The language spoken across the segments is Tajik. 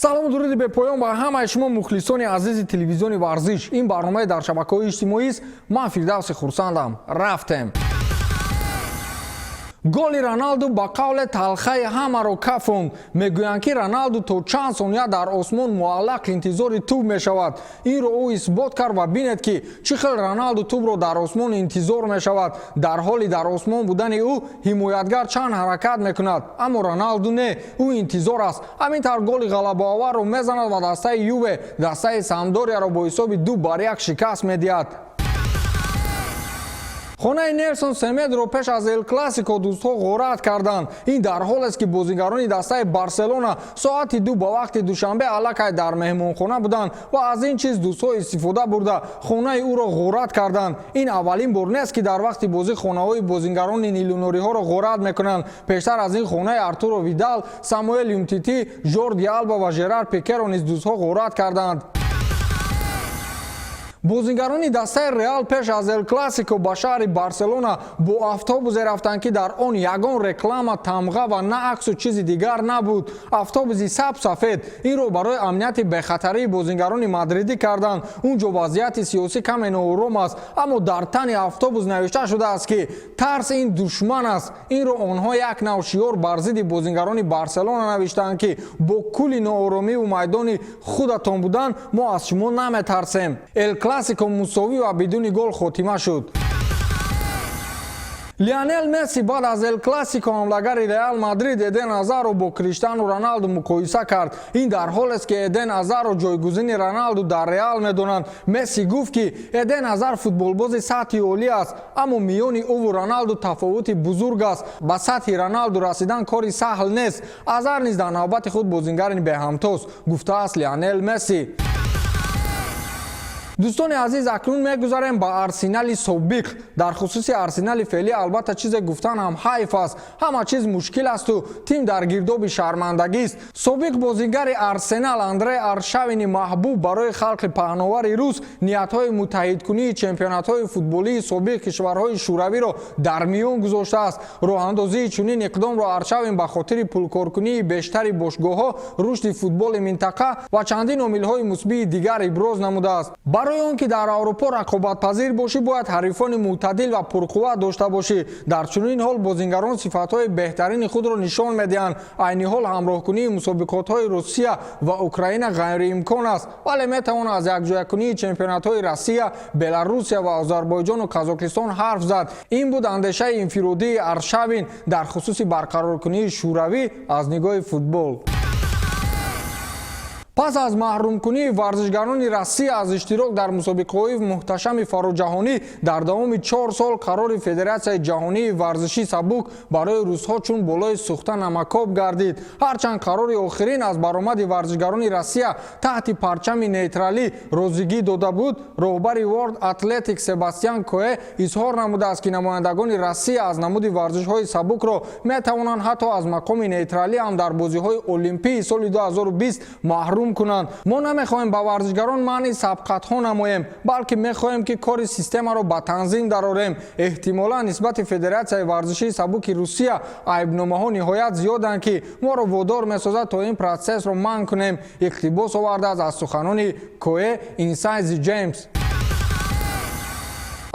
салому дуруди бепоён ба ҳамаи шумо мухлисони азизи телевизиони варзиш. Ин барномаи дар шабакаҳои иҷтимоист. Ман Фирдавси хурсандам. Рафтем. голи Роналду ба қавле талхаи ҳамаро кафонд. Мегӯянд ки Роналду то чанд сония дар осмон муаллақ интизори тӯб мешавад. Инро ӯ исбот кард ва бинед ки чӣ хел Роналду тӯбро дар осмон интизор мешавад. Дар ҳоли дар осмон будани ӯ ҳимоятгар чанд ҳаракат мекунад, аммо Роналду не, ӯ интизор аст. Ҳамин тавр голи ғалабаоварро мезанад ва дастаи Юве дастаи Самдорияро бо ҳисоби 2-1 шикаст медиҳад. хонаи Нелсон Семедро пеш аз Эл Класико дӯстҳо ғорат карданд. Ин дар ҳолест ки бозигарони дастаи Барселона соати 2 ба вақти душанбе аллакай дар меҳмонхона буданд ва аз ин чиз дӯстҳо истифода бурда хонаи ӯро ғорат карданд. Ин аввалин бор нест ки дар вақти бозӣ хонаҳои бозигарони нилунориҳоро ғорат мекунанд. Пештар аз ин хонаи Артуро Видал, Самуэл Юмтити, Жорди Алба ва Жерар Пикеро низ дӯстҳо ғорат карданд. бозигарони дастаи Реал пеш аз Эл Класико ба шаҳри Барселона бо автобусе рафтанд ки дар он ягон реклама, тамға ва на аксу чизи дигар набуд. Автобуси сабсафед. Инро барои амнияти бехатарии бозигарони мадридӣ карданд. Унҷо вазъияти сиёсӣ каме ноором аст, аммо дар тани автобус навишта шудааст ки тарс ин душман аст. Инро онҳо як нав шиёр бар зидди бозигарони Барселона навиштаанд ки бо кӯли нооромиву майдони худатон будан мо аз шумо наметарсем. Класико мусовӣ ва бидуни гол хотима шуд. Лионел Месси баъд аз Эл Класико ҳамлагари Реал Мадрид Эден Азарро бо Криштиану Роналду муқоиса кард. Ин дар ҳолест ки Эден Азарро ҷойгузини Роналду дар Реал медонанд. Месси гуфт ки Эден Азар футболбози сатҳи олӣ аст, аммо миёни ӯву Роналду тафовути бузург аст. Ба сатҳи Роналду расидан кори саҳл нест. Азар низ дар навбати худ бозигари беҳамтост, гуфтааст Лионел Месси. дӯстони азиз, акнун мегузарем ба Арсенали собиқ. Дар хусуси Арсенали феълӣ албатта чизе гуфтан ҳам ҳайф аст. Ҳама чиз мушкил асту тим дар гирдоби шармандагист. Собиқ бозигари Арсенал Андре Аршавини маҳбуб барои халқи паҳновари Рус ниятҳои муттаҳидкунии чемпионатҳои футболии собиқ кишварҳои шӯравиро дар миён гузоштааст. роҳандозии чунин иқдомро Аршавин ба хотири пулкоркунии бештари бошгоҳҳо, рушди футболи минтақа ва чандин омилҳои мусбии дигар иброз намудааст. барои он ки дар Аврупо рақобатпазир бошӣ, бояд ҳарифони мӯътадил ва пурқувват дошта бошӣ. Дар чунин ҳол бозигарон сифатҳои беҳтарини худро нишон медиҳанд. Айни ҳол ҳамроҳкунии мусобиқотҳои Русия ва Украина ғайриимкон аст, вале метавон аз якҷоякунии чемпионатҳои Россия, Беларусия ва Озарбойҷону Казокистон ҳарф зад. Ин буд андешаи инфиродии Аршавин дар хусуси барқароркунии шӯравӣ аз нигоҳи футбол. пас аз маҳрумкунии варзишгарони Россия аз иштирок дар мусобиқаҳои муҳташами фароҷаҳонӣ дар давоми 4 сол қарори Федератсияи ҷаҳонии варзиши сабук барои рӯзҳо чун болои сӯхта намакоб гардид. ҳарчанд қарори охирин аз баромади варзишгарони Россия таҳти парчами нейтралӣ розигӣ дода буд, роҳбари World Athletics Себастьян Коэ изҳор намудааст ки намояндагони Россия аз намуди варзишҳои сабукро метавонанд ҳатто аз мақоми нейтралӣ ҳам дар бозиҳои олимпии соли 2020 маҳрум кунанд. мо намехоҳем ба варзишгарон маъни сабқатҳо намоем, балки мехоҳем ки кори системаро ба танзим дарорем. эҳтимолан нисбати Федератсияи варзишии сабуки Русия айбномаҳо ниҳоят зиёданд ки моро водор месозад то ин протсессро манъ кунем, иқтибос овардааст аз суханони Коэ Инсайзи Ҷеймс.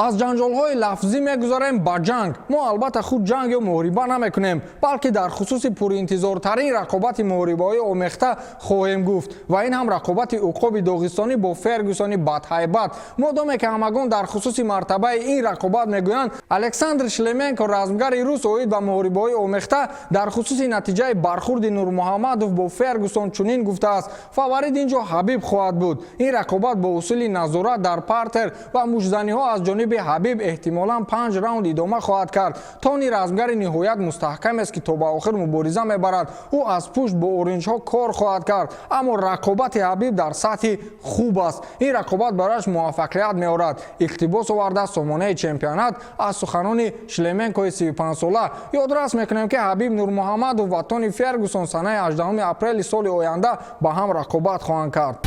аз ҷанҷолҳои лафзӣ мегузарем ба ҷанг. мо албатта худ ҷанг ё муҳориба намекунем, балки дар хусуси пуринтизортарин рақобати муҳорибаҳои омехта хоҳем гуфт ва ин ҳам рақобати уқоби доғистонӣ бо Фергюсони бадҳайбат. модоме ки ҳамагон дар хусуси мартабаи ин рақобат мегӯянд, Александр Шлеменко, размгари рус оид ба муҳорибаҳои омехта, дар хусуси натиҷаи бархурди Нурмуҳаммадов бо Фергюсон чунин гуфтааст: фаворит ин ҷо Ҳабиб хоҳад буд. ин рақобат бо усули назорат дар партер ва мушзаниҳо аз ҷониби Ҳабиб эҳтимолан 5 раунд идома хоҳад кард. тони размгари ниҳоят мустаҳкам аст ки то ба охир мубориза мебарад. ӯ аз пушт бо оринҷҳо кор хоҳад кард, аммо рақобати Ҳабиб дар сатҳи хуб аст. ин рақобат барояш муваффақият меорад. иқтибос оварда сомонаи чемпионат аз суханони Шлеменкои 35-сола. ёдрас мекунем ки Ҳабиб Нурмуҳаммадов ва Тони Фергюсон санаи 18 апрели соли оянда ба ҳам рақобат хоҳанд кард.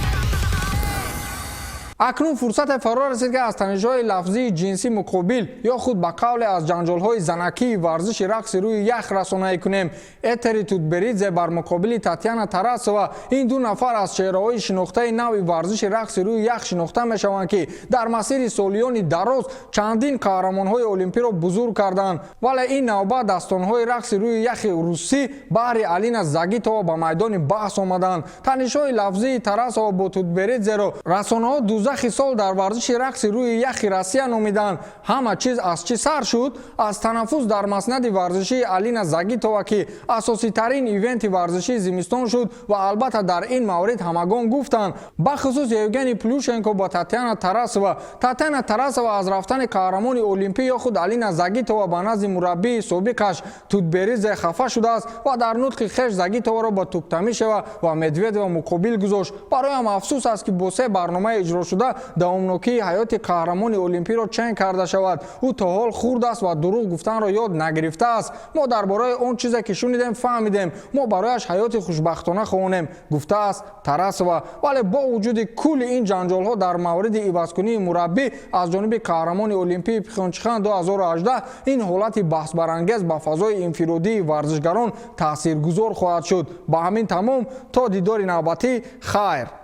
акнун фурсате фаро расид ки аз танишҳои лафзии ҷинси муқобил ё худ ба қавле аз ҷанҷолҳои занакии варзиши рақси рӯи ях расонае кунем. Этери Тутберидзе бар муқобили Татьяна Тарасова ин ду нафар аз чеҳраҳои шинохтаи нави варзиши рақси рӯи ях шинохта мешаванд ки дар масири солиёни дароз чандин қаҳрамонҳои олимпиро бузург карданд. Вале ин навбат дастонҳои рақси рӯи яхи русӣ баҳри Алина Загитова ба майдони баҳс омаданд. Танишҳои лафзии Тарасова бо Тутберидзеро расонаҳо дузахи сол дар варзиши рақси рӯи яхи Россия номиданд. Ҳама чиз аз чӣ сар шуд? Аз танаффус дар маснади варзишии Алина Загитова ки асоситарин ивенти варзишии зимистон шуд ва албатта дар ин маврид ҳамагон гуфтанд. Бахусус Евгений Плюшенко ба Татьяна Тарасова. Татьяна Тарасова аз рафтани қаҳрамони олимпӣ ё худ Алина Загитова ба назди мураббии собиқаш Тутберидзе хафа шудааст ва дар нутқи хеш Загитоваро ба Туктамишева ва Медведева муқобил гузошт. Бароям афсӯс аст ки бо се барномаи иҷро шуда давомнокии ҳаёти қаҳрамони олимпиро чен карда шавад. ӯ то ҳол хурд аст ва дурӯғ гуфтанро ёд нагирифтааст. мо дар бораи он чизе ки шунидем фаҳмидем. мо барояш ҳаёти хушбахтона хоҳонем, гуфтааст Тарасова. вале бо вуҷуди кулли ин ҷанҷолҳо дар мавриди ивазкунии мураббӣ аз ҷониби қаҳрамони олимпии Пхёнчхан 2018 ин ҳолати баҳсбарангез ба фазои инфиродии варзишгарон таъсиргузор хоҳад шуд. ба ҳамин тамом то дидори навбатӣ хайр.